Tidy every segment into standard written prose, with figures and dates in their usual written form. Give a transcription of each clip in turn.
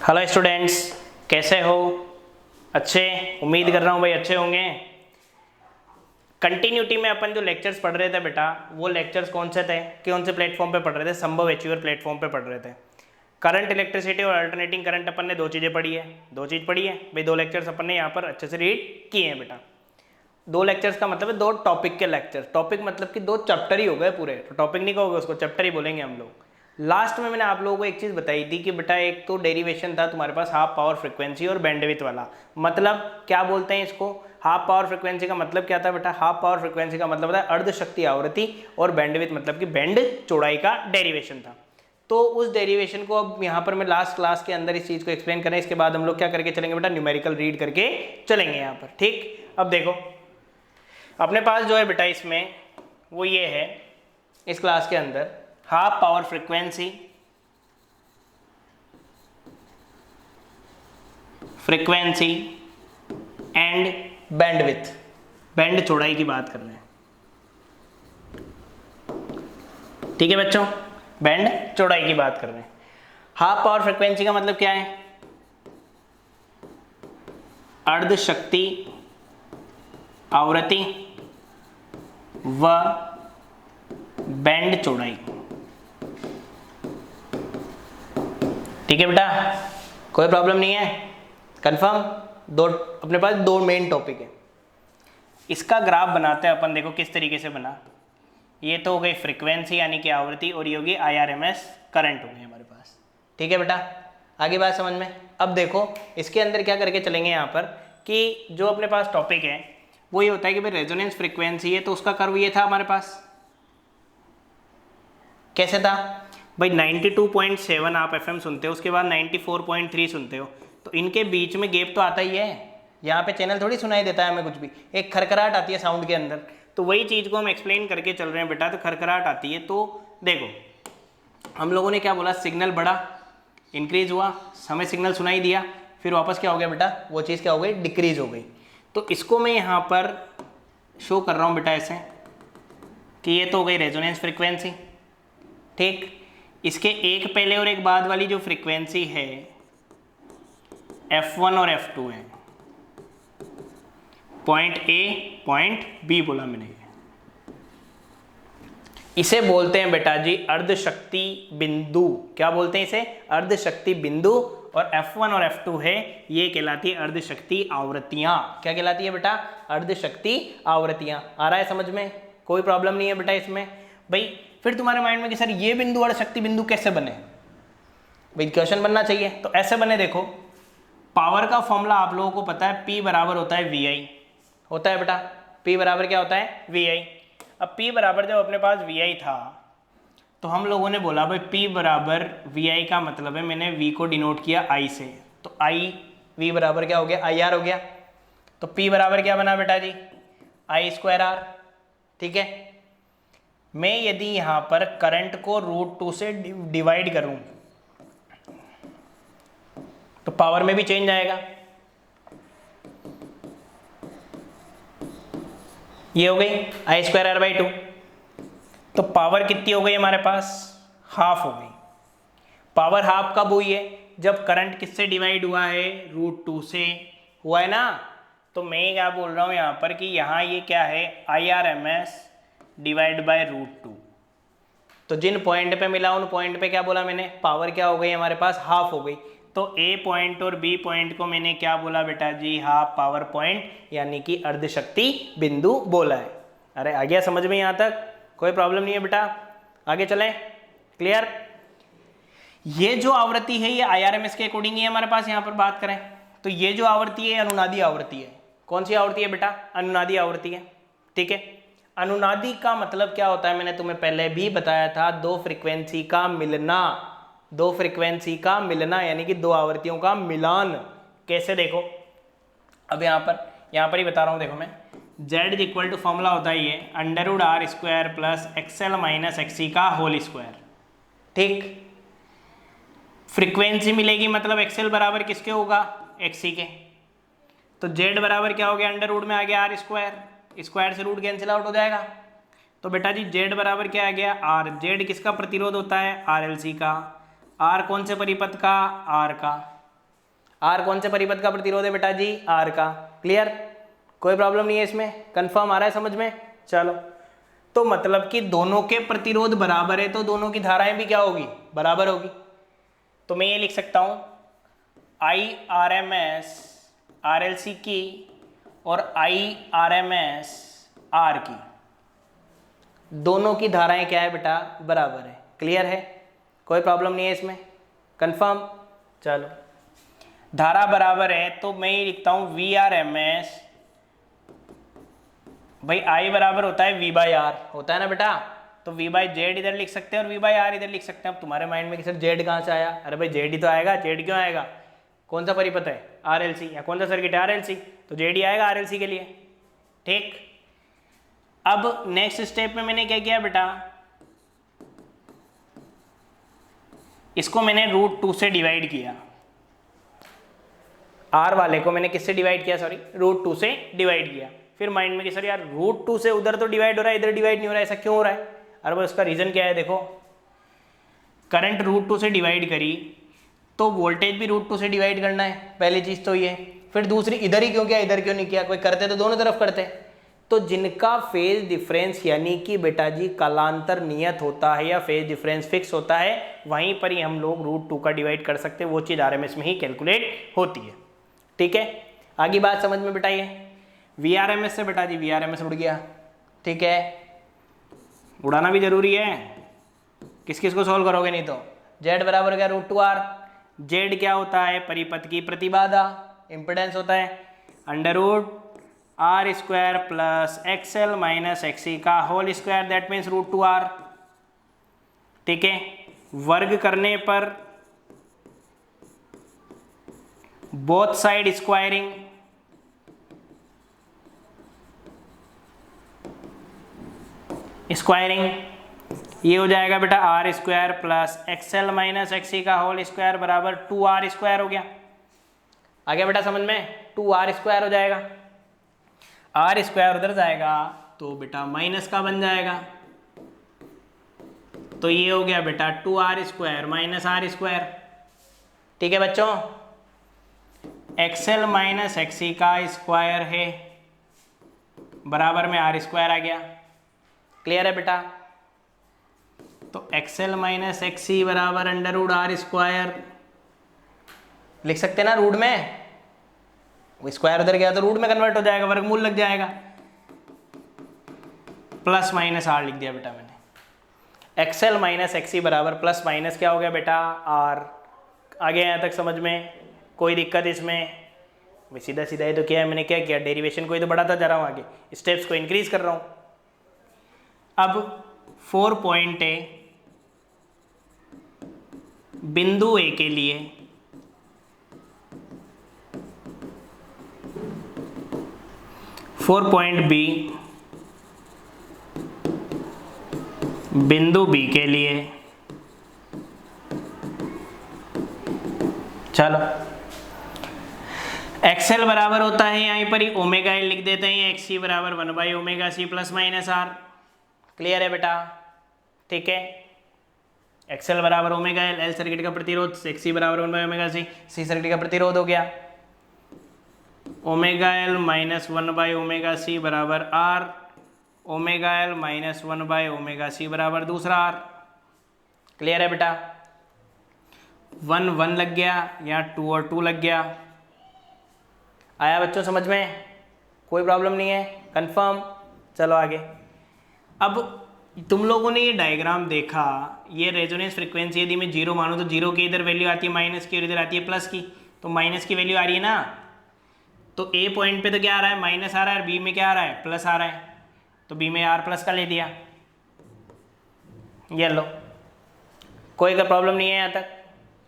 Hello students, कैसे हो? अच्छे? उम्मीद कर रहा हूँ भाई अच्छे होंगे। कंटिन्यूटी में अपन जो लेक्चर्स पढ़ रहे थे बेटा, वो लेक्चर्स कौन से थे? कौन से प्लेटफॉर्म पे पढ़ रहे थे? संभव एचीवर प्लेटफॉर्म पे पढ़ रहे थे। करंट इलेक्ट्रिसिटी और अल्टरनेटिंग करंट अपन ने दो चीज़ें पढ़ी है। दो चीज़ पढ़ी है भाई, दो लेक्चर्स अपन ने यहाँ पर अच्छे से रीड किए हैं बेटा। दो लेक्चर्स का मतलब है दो टॉपिक के लेक्चर। टॉपिक मतलब कि दो चैप्टर ही हो गए पूरे, तो टॉपिक नहीं कहोगे उसको, चैप्टर ही बोलेंगे हम लोग। लास्ट में मैंने आप लोगों को एक चीज़ बताई थी कि बेटा एक तो डेरिवेशन था तुम्हारे पास हाफ पावर फ्रीक्वेंसी और बैंडविड्थ वाला। मतलब क्या बोलते हैं इसको? हाफ पावर फ्रीक्वेंसी का मतलब क्या था बेटा? हाफ पावर फ्रीक्वेंसी का मतलब था अर्ध शक्ति आवृत्ति, और बैंडविड्थ मतलब कि बैंड चौड़ाई का डेरिवेशन था। तो उस डेरिवेशन को अब यहाँ पर मैं लास्ट क्लास के अंदर इस चीज़ को एक्सप्लेन करें, इसके बाद हम लोग क्या करके चलेंगे बेटा? न्यूमेरिकल रीड करके चलेंगे यहाँ पर। ठीक, अब देखो अपने पास जो है बेटा इसमें वो ये है, इस क्लास के अंदर half power frequency and bandwidth, band चौड़ाई की बात कर रहे हैं। ठीक है बच्चों, बैंड चौड़ाई की बात कर रहे हैं। हाफ पावर फ्रीक्वेंसी का मतलब क्या है? अर्ध शक्ति आवृत्ति व बैंड चौड़ाई। ठीक है बेटा, कोई प्रॉब्लम नहीं है? कंफर्म? दो अपने पास दो मेन टॉपिक है। इसका ग्राफ बनाते हैं अपन। देखो किस तरीके से बना। ये तो हो गई फ्रीक्वेंसी यानी कि आवृत्ति, और ये होगी IRMS करंट हो गई हमारे पास। ठीक है बेटा, आगे बात समझ में? अब देखो इसके अंदर क्या करके चलेंगे यहाँ पर कि जो अपने पास टॉपिक है वो ये होता है कि भाई रेजोनेंस फ्रीक्वेंसी है, तो उसका कर्व ये था हमारे पास। कैसे था भाई? 92.7 आप FM सुनते हो, उसके बाद 94.3 सुनते हो, तो इनके बीच में गैप तो आता ही है। यहाँ पे चैनल थोड़ी सुनाई देता है हमें कुछ भी, एक खरखराहट आती है साउंड के अंदर। तो वही चीज़ को हम एक्सप्लेन करके चल रहे हैं बेटा, तो खरखराहट आती है। तो देखो हम लोगों ने क्या बोला, सिग्नल बढ़ा, इंक्रीज हुआ, हमें सिग्नल सुनाई दिया, फिर वापस क्या हो गया बेटा? वो चीज़ क्या हो गई? डिक्रीज हो गई। तो इसको मैं यहाँ पर शो कर रहा हूँ बेटा ऐसे कि ये तो हो गई रेजोनेंस फ्रीक्वेंसी। ठीक, इसके एक पहले और एक बाद वाली जो फ्रीक्वेंसी है F1 और F2 है। पॉइंट A पॉइंट B बोला मैंने, इसे बोलते हैं बेटा जी अर्ध शक्ति बिंदु। क्या बोलते हैं इसे? अर्ध शक्ति बिंदु। और F1 और F2 है, ये कहलाती है अर्ध शक्ति आवृत्तियां। क्या कहलाती है बेटा? अर्ध शक्ति आवृत्तियां। आ रहा है समझ में? कोई प्रॉब्लम नहीं है बेटा इसमें भाई। फिर तुम्हारे माइंड में कि सर ये बिंदु अर्ध शक्ति बिंदु कैसे बने? भाई क्वेश्चन बनना चाहिए, तो ऐसे बने। देखो पावर का फॉर्मूला आप लोगों को पता है, P बराबर होता है VI, होता है बेटा। P बराबर क्या होता है? VI। अब P बराबर जब अपने पास VI था तो हम लोगों ने बोला भाई P बराबर VI का मतलब है, मैंने V को डिनोट किया I से, तो I V बराबर क्या हो गया? IR हो गया। तो P बराबर क्या बना बेटा जी? I²R। ठीक है, मैं यदि यहाँ पर करंट को √2 से डिवाइड करूं तो पावर में भी चेंज आएगा। ये हो गई I²R/2। तो पावर कितनी हो गई हमारे पास? हाफ हो गई। पावर हाफ कब हुई है? जब करंट किससे डिवाइड हुआ है? √2 से हुआ है ना। तो मैं क्या बोल रहा हूँ यहाँ पर कि यहाँ ये क्या है? IRMS divide by √2। तो जिन पॉइंट पे मिला उन पॉइंट पे क्या बोला मैंने? पावर क्या हो गई हमारे पास? हाफ हो गई। तो A पॉइंट और B पॉइंट को मैंने क्या बोला बेटा जी? हाफ पावर पॉइंट, यानी कि अर्ध शक्ति बिंदु बोला है। अरे आ गया समझ में यहाँ तक? कोई प्रॉब्लम नहीं है बेटा, आगे चलें। क्लियर? ये जो आवृत्ति है ये IRMS के अकॉर्डिंग ही हमारे पास यहाँ पर बात करें तो ये जो आवृत्ति है अनुनादी आवृत्ति है। कौन सी आवृत्ति है बेटा? अनुनादी आवृत्ति है। ठीक है, अनुनादी का मतलब क्या होता है? मैंने तुम्हें पहले भी बताया था, दो फ्रीक्वेंसी का मिलना। दो फ्रीक्वेंसी का मिलना यानी कि दो आवृत्तियों का मिलान। कैसे? देखो अब यहाँ पर ही बता रहा हूँ। देखो मैं Z इक्वल टू फॉर्मूला होता है ये √R² plus XL minus XC का होल स्क्वायर। ठीक, फ्रीक्वेंसी मिलेगी मतलब XL बराबर किसके होगा? XC के। तो Z बराबर क्या हो गया? अंडर रूट में आ गया R², स्क्वायर से रूट कैंसिल आउट हो जाएगा। तो बेटा जी Z बराबर क्या आ गया? R। Z किसका प्रतिरोध होता है? RLC का। R कौन से परिपथ का? R का। आर कौन से परिपथ का प्रतिरोध है बेटा जी? आर का। क्लियर, कोई प्रॉब्लम नहीं है इसमें, कंफर्म आ रहा है समझ में? चलो, तो मतलब कि दोनों के प्रतिरोध बराबर है तो दोनों की धाराएं भी क्या होगी? बराबर होगी। तो मैं ये लिख सकता हूं I R M S R L C की और I R M S R की, दोनों की धाराएं क्या है बेटा? बराबर है। क्लियर है, कोई प्रॉब्लम नहीं है इसमें, कंफर्म? चलो, धारा बराबर है तो मैं ये लिखता हूं वी आर एम एस, भाई आई बराबर होता है वी बाई आर, होता है ना बेटा? तो वी बाई जेड इधर लिख सकते हैं और वी बाई आर इधर लिख सकते हैं। अब तुम्हारे माइंड में कि सर जेड कहाँ से आया? अरे भाई जेड ही तो आएगा, जेड क्यों आएगा? कौन सा परिपथ है? आरएलसी, या कौन सा सर्किट है? आरएलसी, तो जेड ही आएगा आरएलसी के लिए। ठीक, अब नेक्स्ट स्टेप में मैंने क्या किया बेटा? इसको मैंने √2 से डिवाइड किया, आर वाले को मैंने किससे डिवाइड किया? सॉरी, √2 से डिवाइड किया। फिर माइंड में कि सर यार √2 से उधर तो डिवाइड हो रहा है, इधर डिवाइड नहीं हो रहा है, ऐसा क्यों हो रहा है? अरे भाई उसका रीजन क्या है? देखो, करंट √2 से डिवाइड करी तो वोल्टेज भी √2 से डिवाइड करना है, पहली चीज तो ये। फिर दूसरी, इधर ही क्यों किया, इधर क्यों नहीं किया? कोई करते तो दोनों तरफ करते। तो जिनका फेज डिफरेंस यानी कि बेटा जी कालांतर नियत होता है या फेज डिफरेंस फिक्स होता है, वहीं पर ही हम लोग √2 का डिवाइड कर सकते हैं, वो चीज़ आरएमएस में ही कैलकुलेट होती है। ठीक है, आगे बात समझ में बेटा? ये वीआरएमएस से बेटा जी वीआरएमएस उड़ गया। ठीक है, उड़ाना भी जरूरी है, किस किस को सॉल्व करोगे नहीं तो। जेड बराबर क्या? √2r। जेड क्या होता है? परिपथ की प्रतिबाधा, इम्पिडेंस होता है, √r² plus XL minus XC का whole square, that means √2r। ठीक है, वर्ग करने पर बोथ साइड स्क्वायरिंग, ये हो जाएगा बेटा r² plus XL minus XC का होल स्क्वायर बराबर 2r² हो गया। आ गया बेटा समझ में? 2r² हो जाएगा, r² उधर जाएगा तो बेटा माइनस का बन जाएगा, तो ये हो गया बेटा 2r² माइनस r²। ठीक है बच्चों, XL माइनस XC का स्क्वायर है बराबर में r² आ गया। क्लियर है बेटा? तो XL माइनस XC बराबर √r² लिख सकते हैं ना रूट में, वो स्क्वायर उधर गया तो रूट में कन्वर्ट हो जाएगा, वर्गमूल लग जाएगा, प्लस माइनस r लिख दिया बेटा मैंने। XL माइनस XC बराबर प्लस माइनस क्या हो गया बेटा? r। आगे यहाँ तक समझ में कोई दिक्कत इसमें? भाई सीधा सीधा ही तो किया है मैंने। क्या किया? डेरिवेशन को ही तो बढ़ाता जा रहा हूँ, आगे स्टेप्स को इंक्रीज कर रहा हूँ। अब 4 पॉइंट है बिंदु ए के लिए, फोर पॉइंट बी बिंदु बी के लिए। चलो, XL बराबर होता है यहीं पर ही ω_L लिख देते हैं, XC बराबर 1/ωc plus minus r। Clear है बेटा? ठीक है, XL बराबर ω_L, L सर्किट का प्रतिरोध, XC बराबर 1/ωc, C सर्किट का प्रतिरोध हो गया। ω_L माइनस 1/ωc बराबर r, ω_L माइनस 1/ωc बराबर दूसरा r। क्लियर है बेटा? 1 1 लग गया, या 2 और 2 लग गया। आया बच्चों समझ में? कोई प्रॉब्लम नहीं है, कंफर्म? चलो आगे। अब तुम लोगों ने ये डायग्राम देखा, ये रेजोनेंस फ्रीक्वेंसी यदि मैं 0 मानूं तो 0 की इधर वैल्यू आती है माइनस की और इधर आती है प्लस की, तो माइनस की वैल्यू आ रही है ना, तो ए पॉइंट पे तो क्या आ रहा है? माइनस आ रहा है, और बी में क्या आ रहा है? प्लस आ रहा है, तो बी में r प्लस का ले दिया। ये लो, कोई का प्रॉब्लम नहीं है यहाँ तक?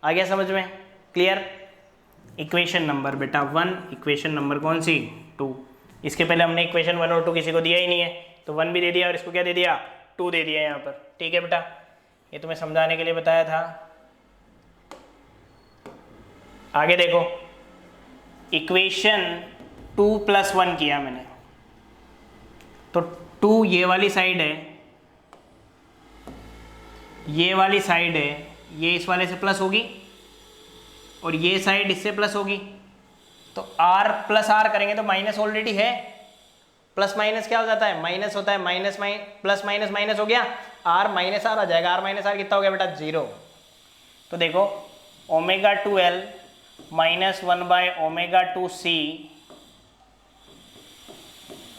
आ गया समझ में? क्लियर? इक्वेशन नंबर बेटा 1, इक्वेशन नंबर कौन सी? 2। इसके पहले हमने इक्वेशन 1 और 2 किसी को दिया ही नहीं है, तो 1 भी दे दिया और इसको क्या दे दिया? 2 दे दिया यहाँ पर। ठीक है बेटा, ये तुम्हें समझाने के लिए बताया था। आगे देखो, इक्वेशन 2 + 1 किया मैंने, तो 2 ये वाली साइड है, ये वाली साइड है, ये इस वाले से प्लस होगी और ये साइड इससे प्लस होगी, तो r प्लस आर करेंगे तो माइनस ऑलरेडी है, प्लस माइनस क्या हो जाता है, माइनस होता है, माइनस प्लस माइनस माइनस हो गया, r माइनस आर आ जाएगा, r माइनस आर कितना हो गया बेटा 0। तो देखो ओमेगा 2l माइनस 1/ओमेगा 2c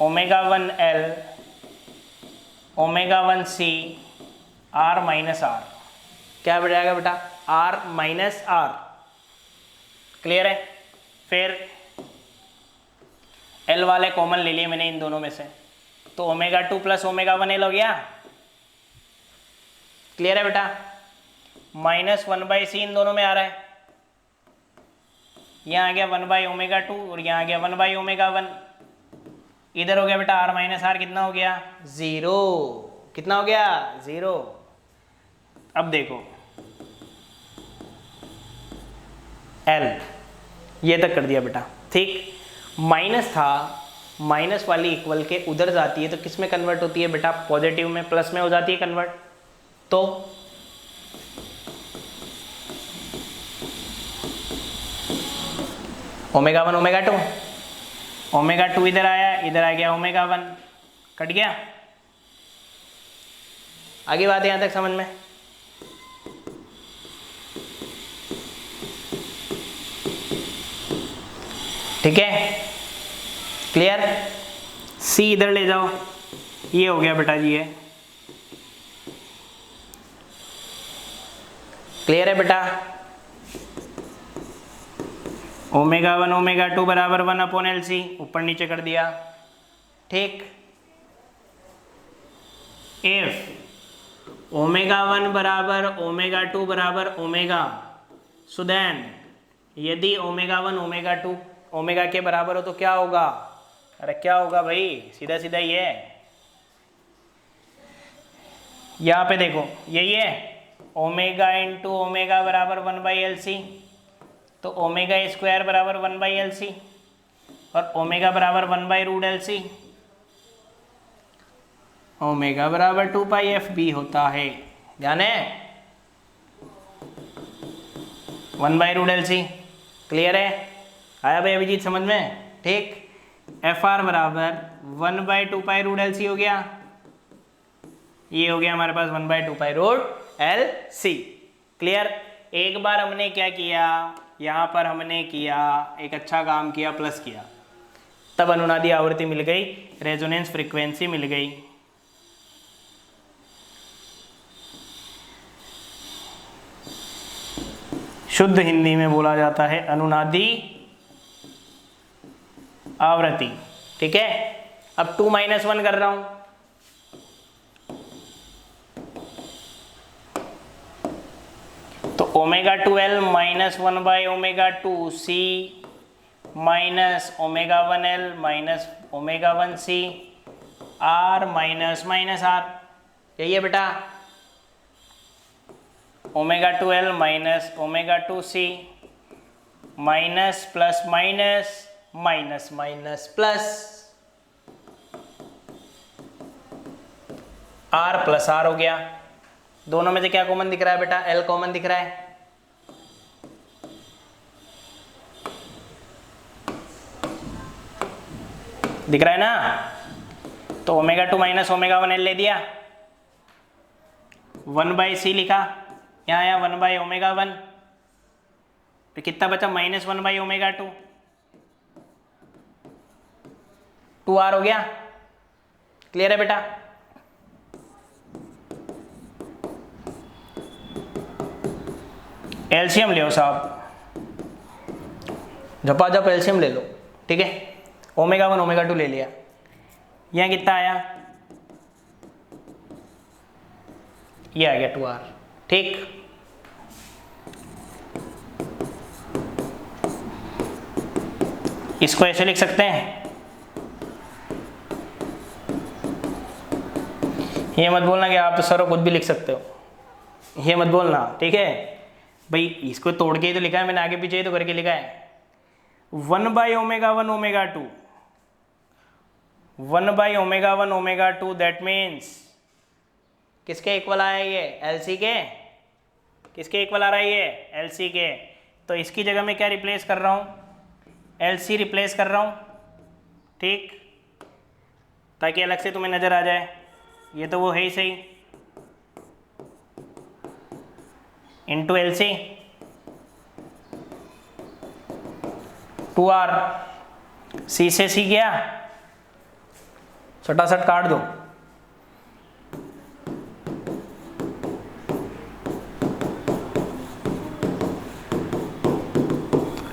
omega 1l omega 1c r minus R, क्या बढ़ जाएगा बेटा r माइनस आर। क्लियर है। फिर l वाले कॉमन ले लिए मैंने इन दोनों में से, तो ओमेगा 2 प्लस ओमेगा 1l हो गया। क्लियर है बेटा। माइनस 1/c इन दोनों में आ रहा है, यहाँ आ गया 1/ओमेगा 2 और यहाँ आ गया 1/ओमेगा 1। इधर हो गया बेटा r माइनस आर, कितना हो गया 0, कितना हो गया 0। अब देखो l ये तक कर दिया बेटा, ठीक। माइनस था, माइनस वाली इक्वल के उधर जाती है तो किस में कन्वर्ट होती है बेटा, पॉजिटिव में, प्लस में हो जाती है कन्वर्ट। तो ओमेगा 1 ओमेगा 2, ओमेगा 2 इधर आया, इधर आ गया ओमेगा 1, कट गया। आगे बात यहां तक समझ में। ठीक है, क्लियर। c इधर ले जाओ, ये हो गया बेटा जी, ये क्लियर है बेटा। ओमेगा 1 ओमेगा 2 बराबर 1/LC, ऊपर नीचे कर दिया, ठीक। इफ ओमेगा 1 बराबर ओमेगा 2 बराबर ओमेगा, सो देन यदि ओमेगा 1 ओमेगा 2 ओमेगा के बराबर हो तो क्या होगा, अरे क्या होगा भाई, सीधा सीधा ये है। यहाँ पे देखो यही है, ओमेगा इंटू ओमेगा बराबर 1/LC, तो ओमेगा स्क्वायर बराबर 1/LC और ओमेगा बराबर 1/√LC, ओमेगा बराबर 2πfb होता है, ध्यान है 1/√LC। क्लियर है, आया भाई अभिजीत समझ में, ठीक। FR बराबर 1/2π√LC हो गया, ये हो गया हमारे पास 1/2π√LC। क्लियर। एक बार हमने क्या किया, यहाँ पर हमने किया एक अच्छा काम किया, प्लस किया, तब अनुनादी आवृत्ति मिल गई, रेजोनेंस फ्रीक्वेंसी मिल गई। शुद्ध हिंदी में बोला जाता है अनुनादी आवृत्ति, ठीक है। अब 2-1 कर रहा हूं, तो ओमेगा 2l माइनस 1/ओमेगा 2c minus omega 1l minus omega 1c r minus minus r, यही है बेटा। Omega 2l minus omega 2c minus plus minus minus minus plus, r plus r हो गया। दोनों में से क्या कॉमन दिख रहा है बेटा, l कॉमन दिख रहा है। दिख रहा है ना, तो ओमेगा 2 माइनस ओमेगा 1l ले दिया, 1/c लिखा, यहाँ आया 1/ओमेगा 1, तो कितना बचा माइनस 1/ओमेगा 2, 2r हो गया। क्लियर है बेटा। एलसीएम ले साहब, झपाझप एलसीएम ले लो, ठीक है। ओमेगा 1 ओमेगा 2 ले लिया, यहाँ कितना आया, ये आ गया 2r, ठीक। इसको ऐसे लिख सकते हैं, ये मत बोलना कि आप तो सर खुद भी लिख सकते हो, ये मत बोलना, ठीक है भाई। इसको तोड़ के ही तो लिखा है मैंने, आगे पीछे ही तो करके लिखा है। 1/ओमेगा 1 ओमेगा 2, 1/ओमेगा 1 ओमेगा 2, दैट मीन्स किसके इक्वल आया ये, एलसी के। किसके इक्वल आ रहा है ये, एलसी के। तो इसकी जगह मैं क्या रिप्लेस कर रहा हूँ, LC रिप्लेस कर रहा हूँ, ठीक, ताकि अलग से तुम्हें नज़र आ जाए। ये तो वो है ही सही, इंटू LC 2R, C से C गया, सटासट काट दो,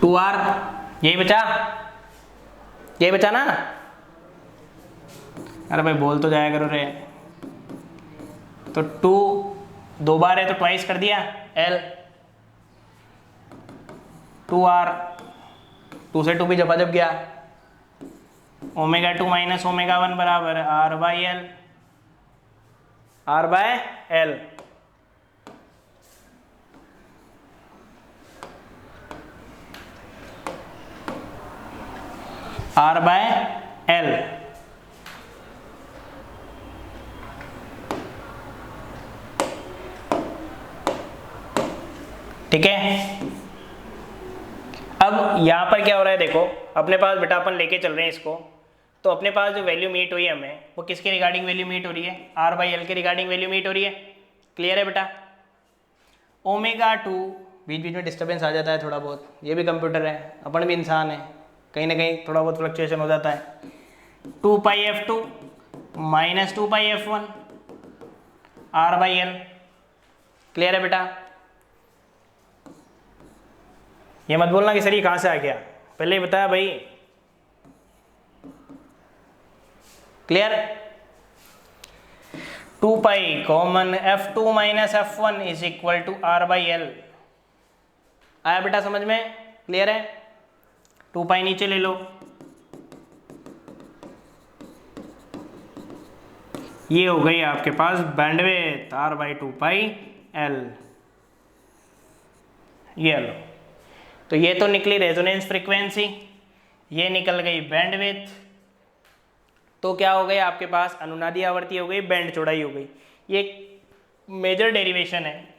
टू आर, यही बचा ना। अरे भाई बोल तो जाया करो रे। तो 2 2 बार है तो ट्वाइस कर दिया L, 2R, 2 से 2 भी जब गया, ओमेगा 2 माइनस ओमेगा 1 बराबर R by L, R by L। R by L, ठीक है। अब यहां पर क्या हो रहा है देखो, अपने पास बेटा अपन लेके चल रहे हैं इसको, तो अपने पास जो वैल्यू मीट हुई है हमें, वो किसके रिगार्डिंग वैल्यू मीट हो रही है, R बाई L के रिगार्डिंग वैल्यू मीट हो रही है। क्लियर है बेटा। ओमेगा 2, बीच बीच में डिस्टर्बेंस आ जाता है थोड़ा बहुत, ये भी कंप्यूटर है, अपन भी इंसान है, कहीं ना कहीं थोड़ा बहुत फ्लक्चुएशन हो जाता है। 2 पाई F2 minus 2 pi F1 R by L। Clear है बेटा। ये मत बोलना कि सर ये कहाँ से आ गया, पहले ही बताया भाई। Clear. 2 pi common F2 minus F1 is equal to R by L। आया बेटा समझ में। क्लियर है। 2 पाई नीचे ले लो, ये हो गई आपके पास bandwidth R by 2 pi L। ये लो, तो ये तो निकली रेजोनेंस फ्रीक्वेंसी, ये निकल गई बैंडविड्थ, तो क्या हो गई आपके पास अनुनादी आवृत्ति हो गई, बैंड चौड़ाई हो गई। ये मेजर डेरिवेशन है।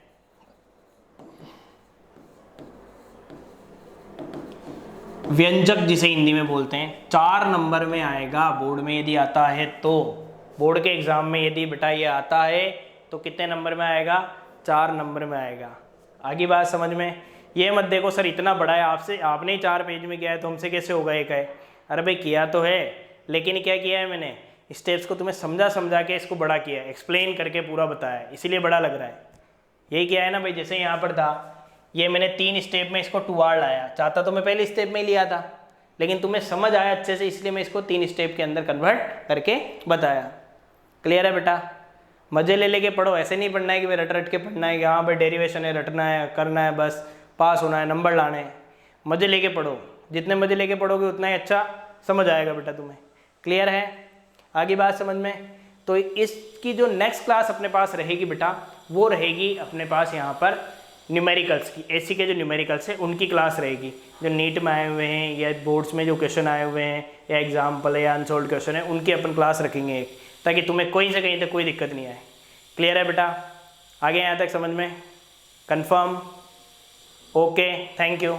व्यंजक जिसे हिंदी में बोलते हैं, 4 नंबर में आएगा बोर्ड में यदि आता है तो। बोर्ड के एग्जाम में यदि बेटा ये आता है तो कितने नंबर में आएगा, 4 नंबर में आएगा। आगे बात समझ में। ये मत देखो सर इतना बड़ा है, आपसे आपने ही 4 पेज में किया है तो हमसे कैसे होगा एक है। अरे भाई किया तो है, लेकिन क्या किया है मैंने, स्टेप्स को तुम्हें समझा के इसको बड़ा किया है, एक्सप्लेन करके पूरा बताया है, इसीलिए बड़ा लग रहा है। यही किया है ना भाई। जैसे यहाँ पर था, ये मैंने 3 स्टेप में इसको 2R लाया, चाहता तो मैं पहले स्टेप में ही लिया था, लेकिन तुम्हें समझ आया अच्छे से, इसलिए मैं इसको 3 स्टेप के अंदर कन्वर्ट करके बताया। क्लियर है बेटा। मजे ले लेके पढ़ो, ऐसे नहीं पढ़ना है कि भाई रट के पढ़ना है कि हाँ भाई डेरिवेशन है, रटना है, करना है, बस पास होना है, नंबर लाने हैं। मजे लेके पढ़ो, जितने मजे लेके पढ़ोगे उतना ही अच्छा समझ आएगा बेटा तुम्हें। क्लियर है। आगे बात समझ में। तो इसकी जो नेक्स्ट क्लास अपने पास रहेगी बेटा, वो रहेगी अपने पास यहाँ पर न्यूमेरिकल्स की। एसी के जो न्यूमेरिकल्स है उनकी क्लास रहेगी, जो नीट में आए हुए हैं या बोर्ड्स में जो क्वेश्चन आए हुए हैं या एग्जाम्पल है या अनसोल्ड क्वेश्चन है, उनकी अपन क्लास रखेंगे एक, ताकि तुम्हें कोई से कहीं तक कोई दिक्कत नहीं आए। क्लियर है बेटा। आगे यहाँ तक समझ में। कंफर्म। Okay, thank you.